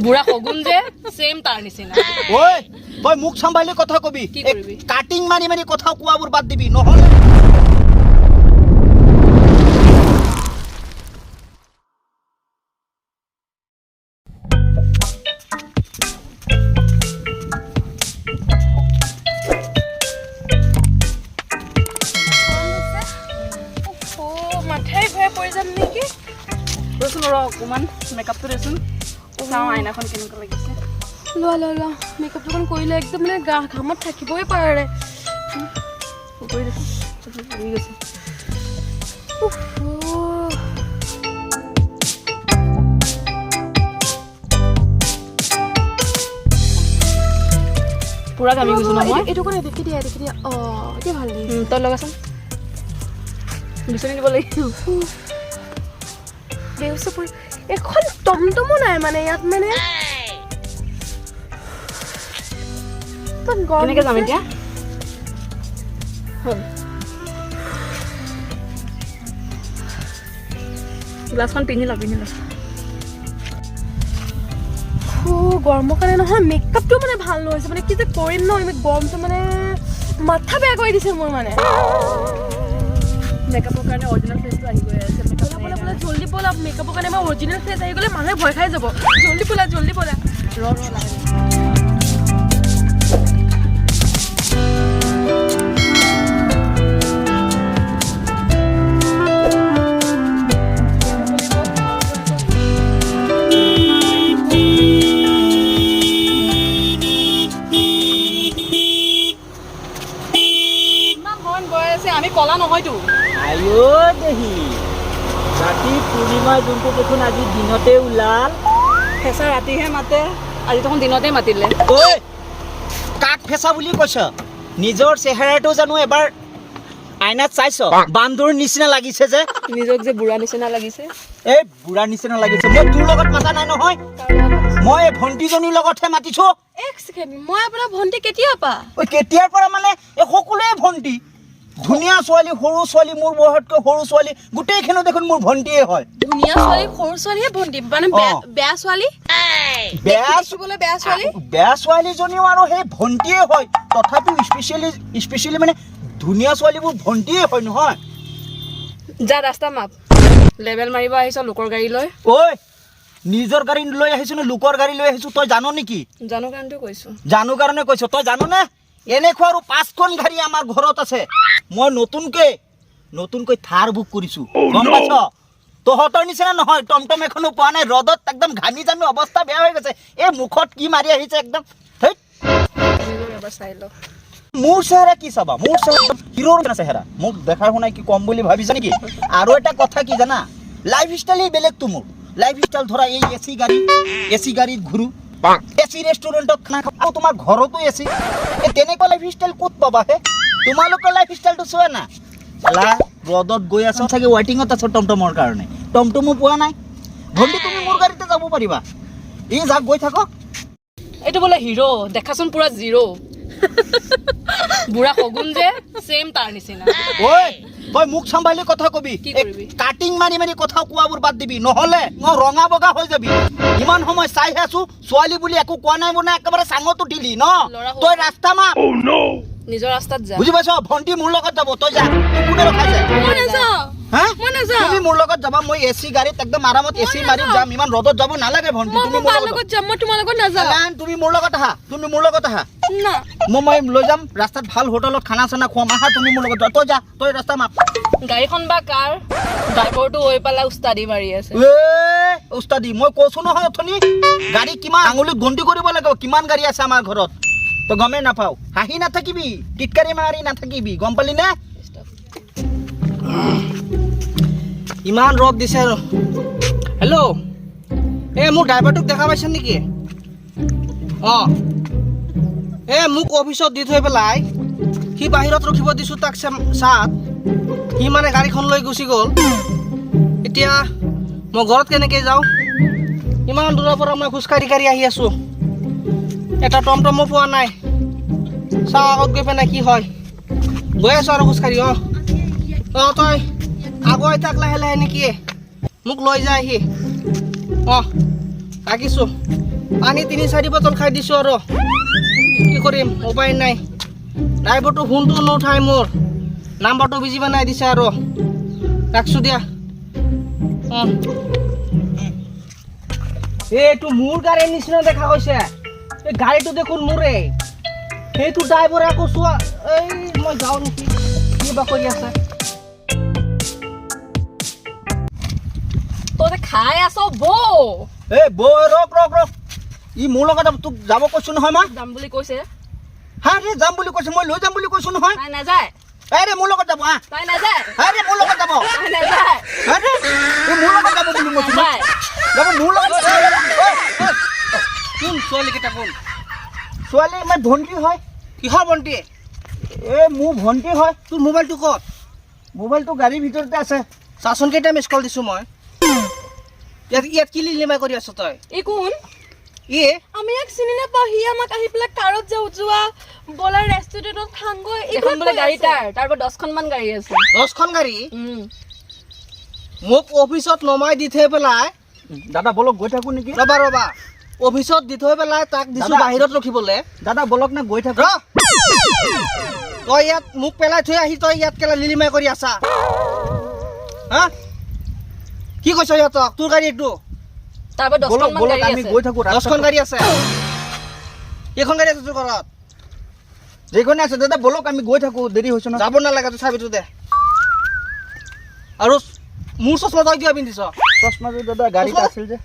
বুঢ়া শগুন যে সেম তাৰ নিচিনা ঐ তই মুখ সম্ভালি কথা কবি কি কৰিবি কাটিং মাৰি মাৰি কথা কোৱাবোৰ বাদ দিবি নহলে মাথাই ঘূৰাই পৰি যাম নেকি ৰচোন ৰ অকণমান মেকআপটো দেচোন চাওঁ আইনাখন কেনেকুৱা লাগিছে লোৱা লোৱা লোৱা মেকআপটো অকণ কৰিলে একদম মানে গা ঘামত থাকিবই পাৰে কৰি দেচোন লাগি গৈছে পুৰা ঘামি গৈছো ন মই এইটো কাৰণে দেখি দিয়া এতিয়া ভাল লাগিছে তই লগাচোন বিচনী দিব লাগিব বেহুচা পৰি এখন টমটমো নাই মানে ইয়াত মানে কেনেকৈ যাম এতিয়া গ্লাছখন পিন্ধি ল গৰমৰ কাৰণে নহয় মেকআপটো মানে ভাল নহৈছে মানে কি যে কৰিম ন ইমান গৰমটো মানে মাথা বেয়া কৰি দিছে মোৰ মানে মেকআপৰ কাৰণে অৰিজিনেল ফেচটো আহি গৈ আছে বোলে জল্দি ব'লা মেকআপৰ কাৰণে মই অৰিজিনেল ফেচ আহি গ'লে মানুহে ভয় খাই যাব জল্দি ব'লা ৰ লাগে আমি কলা নহয়তো আয়ো দেহি ৰাতি পূৰ্ণিমা যোনটো দেখোন আজি দিনতে ওলাল ফেঁচা ৰাতিহে মাতে আজি দেখোন দিনতে মাতিলে ঐ কাক ফেঁচা বুলি কৈছ নিজৰ চেহেৰাটো জানো এবাৰ আইনাত চাইছ বান্দৰ নিচিনা লাগিছে যে নিজক যে বুঢ়া নিচিনা লাগিছে এই বুঢ়া নিচিনা লাগিছে মই তোৰ লগত মাতা নাই নহয় মই ভণ্টিজনীৰ লগতহে মাতিছো এক ছেকেণ্ড মই আপোনাৰ ভণ্টি কেতিয়াৰ পৰা ঐ কেতিয়াৰ পৰা মানে এই সকলোৱে ভণ্টি ধুনীয়া ছোৱালী সৰু ছোৱালী মোৰ বয়সতকৈ সৰু ছোৱালী গোটেইখিনি দেখোন মোৰ ভণ্টিয়ে হয় ধুনীয়া ছোৱালী সৰু ছোৱালীহে ভণ্টি মানে বেয়া ছোৱালী বেয়া ছোৱালীজনীও আৰু সেই ভণ্টিয়ে হয় তথাপিও স্পেচিয়েলি মানে ধুনীয়া ছোৱালীবোৰ ভণ্টিয়ে হয় নহয় যা ৰাস্তা মাপ লেভেল মাৰিব আহিছ লোকৰ গাড়ী লৈ ঐ নিজৰ গাড়ী লৈ আহিছো নে লোকৰ গাড়ী লৈ আহিছো তই জানো নেকি জানো কাৰণটো কৈছো জানো কাৰণে কৈছ তই জানোনে এনেকুৱা আৰু 5খন গাড়ী আমাৰ ঘৰত আছে মই নতুনকৈ থাৰ বুক কৰিছো গম পাইছ তহঁতৰ নিচিনা নহয় টমটম এখনো পোৱা নাই ৰদত একদম ঘামি জামি অৱস্থা বেয়া হৈ গৈছে এই মুখত কি মাৰি আহিছে একদম এবাৰ চাই ল মোৰ চেহেৰা কি চাবা মোৰ চেহেৰা হিৰোৰ চেহেৰা মোক দেখাৰ শুনাই কি কম বুলি ভাবিছা নেকি আৰু এটা কথা কি জানা লাইফ ষ্টাইলেই বেলেগতো মোৰ লাইফ ষ্টাইল ধৰা এই এচি গাড়ীত ঘূৰো এচি ৰেষ্টুৰেণ্টত খানা খাওঁ তোমাৰ ঘৰতো এচি এই তেনেকুৱা লাইফ ষ্টাইল ক'ত পাবা হে তোমালোকৰ লাইফ ষ্টাইলটো চোৱা না ৰদত গৈ আছো চাগে ৱেটিঙত আছো টমটমৰ কাৰণে টমটমো পোৱা নাই ভণ্টি তুমি মোৰ গাড়ীতে যাব পাৰিবা এই যাক গৈ থাকক এইটো বোলে হিৰো দেখাচোন পুৰা জিৰো বুঢ়া শগুন যে সেম তাৰ নিচিনা ঐ তই মুখ সম্ভালি কথা কবি কাটিং মাৰি মাৰি কথা কোৱাবোৰ বাদ দিবি নহলে মই ৰঙা বগা হৈ যাবি ইমান সময় চাই আছো ছোৱালী বুলি একো কোৱা নাই মানে একেবাৰে চাঙত উঠিলি ন তই ৰাস্তা মা নিজৰ ৰাস্তাত যা বুজি পাইছ ভণ্টি মোৰ লগত যাব তই যা কোনে ৰখাইছে তুমি মোৰ লগত যাবা মই এচি গাড়ীত একদম আৰামত এচি মাৰি যাম ইমান ৰদত যাব নালাগে ভণ্টি তুমি মোৰ লগত যাম মই তোমাৰ লগত নাযাওঁ তুমি মোৰ লগত আহা মই লৈ যাম ৰাস্তাত ভাল হোটেলত খানা চানা খুৱাম আহা তুমি মোৰ লগত তই যা তই ৰাস্তা মাপ গাড়ীখন বা কাৰ ড্ৰাইভাৰটো হৈ পেলাই উস্তাদি মাৰি আছে উস্তাদি মই কৈছো নহয় অথনি গাড়ী কিমান আঙুলিত গন্তি কৰিব লাগিব কিমান গাড়ী আছে আমাৰ ঘৰত তই গমেই নাপাও হাঁহি নাথাকিবি টিটকাৰি মাৰি নাথাকিবি গম পালি নে ইমান ৰদ দিছে আৰু হেল্ল' মোৰ ড্ৰাইভাৰটোক দেখা পাইছে নেকি মোক অফিচত দি থৈ পেলাই সি বাহিৰত ৰখিব দিছো তাক চাত সি মানে গাড়ীখন লৈ গুচি গ'ল এতিয়া মই ঘৰত কেনেকৈ যাওঁ ইমান দূৰৰ পৰা মই খোজকাঢ়ি আহি আছো এটা টমটমো পোৱা নাই চাহ আগত গৈ পেলাই কি হয় গৈ আছো আৰু খোজকাঢ়ি তই আগুৱাই থাক লাহে লাহে নেকি মোক লৈ যায় সি লাগিছোঁ পানী 3-4 বটল খাই দিছোঁ আৰু কি কৰিম উপায় নাই ড্ৰাইভাৰটো ফোনটো নুঠাই মোৰ নাম্বাৰটো বুজি বনাই দিছে আৰু ৰাখছোঁ দিয়া এইটো মোৰ গাড়ীৰ নিচিনা দেখা গৈছে এই গাড়ীটো দেখোন মোৰে সেইটো ড্ৰাইভাৰে আকৌ চোৱা এই মই যাওঁ নেকি কিবা কৰি আছে তই খাই আছ বৌ এই বৌ ৰখ ই মোৰ লগত তোক যাব কৈছো নহয় মই যাম বুলি কৈছে হা ৰে যাম বুলি কৈছো মই লৈ যাম বুলি কৈছো নহয় তাই নাযায় এই ৰে মোৰ লগত যাব হা তাই নাযায় আৰে মোৰ লগত যাব তাই নাযায় আৰে এই মোৰ লগত যাব বুলি কৈছো নাযায় যাব মোৰ লগত কোন ছোৱালীকেইটা কোন ছোৱালী মই ভণ্টি হয় কিহৰ বন্তি এই মোৰ ভণ্টি হয় তোৰ মোবাইলটো ক'ত মোবাইলটো গাড়ীৰ ভিতৰতে আছে চাচোন কেইটা মিছ কল দিছোঁ মই ইয়াত কি লিলিমাই কৰি আছ তই ই কোন ই আমি ইয়াক চিনি নাপাওঁ সি আমাক আহি পেলাই কাৰত যে যোৱা বলাৰ ৰেষ্টুৰেণ্টত খাংগৈ এখন বোলে গাড়ী তাৰ পৰা 10খন মান গাড়ী আছে 10খন গাড়ী মোক অফিচত নমাই দি থৈ পেলাই দাদা বলক গৈ থাকো নেকি ৰবা অফিচত দি থৈ পেলাই তাক দিছোঁ দাদা। বাহিৰত ৰখিবলৈ দাদা বলক না গৈ থাকো ৰ তই ইয়াত মোক পেলাই থৈ আহি তই ইয়াত কেলা লিলিমাই কৰি আছা হা কি কৈছ সিহঁতক তোৰ গাড়ী এইটো তাৰ পৰা 10খন বলক মান বলক গাড়ী আমি আছে গৈ থাকো 10খন গাড়ী আছে কেইখন গাড়ী আছে তোৰ ঘৰত যেইখনে আছে দাদা বলক আমি গৈ থাকো দেৰি হৈছে ন যাব নালাগে তোৰ চাবিটো দে আৰু মোৰ চশমা তই কিয় পিন্ধিছ চশমাটো দাদা গাড়ীত চশমা? আছিল যে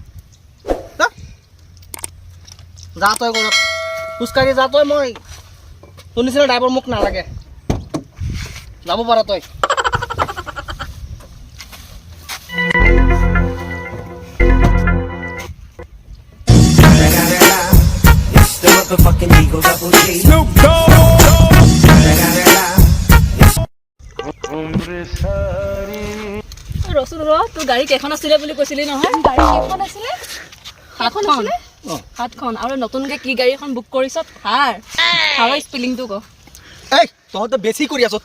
যা তই ঘৰত খোজকাঢ়ি যা তই মই তোৰ নিচিনা ড্ৰাইভাৰ মোক নালাগে যাব পাৰ তই It's the motherfucking Eagle Double G. ৰচোন তোৰ গাড়ী কেইখন আছিলে বুলি কৈছিলি নহয় গাড়ী কেইখন আছিলে 7খন আৰু নতুনকে কি গাড়ী এখন বুক কৰিছ থাৰৰ স্পেলিংটো ক এই তহঁতে বেছি কৰি আছ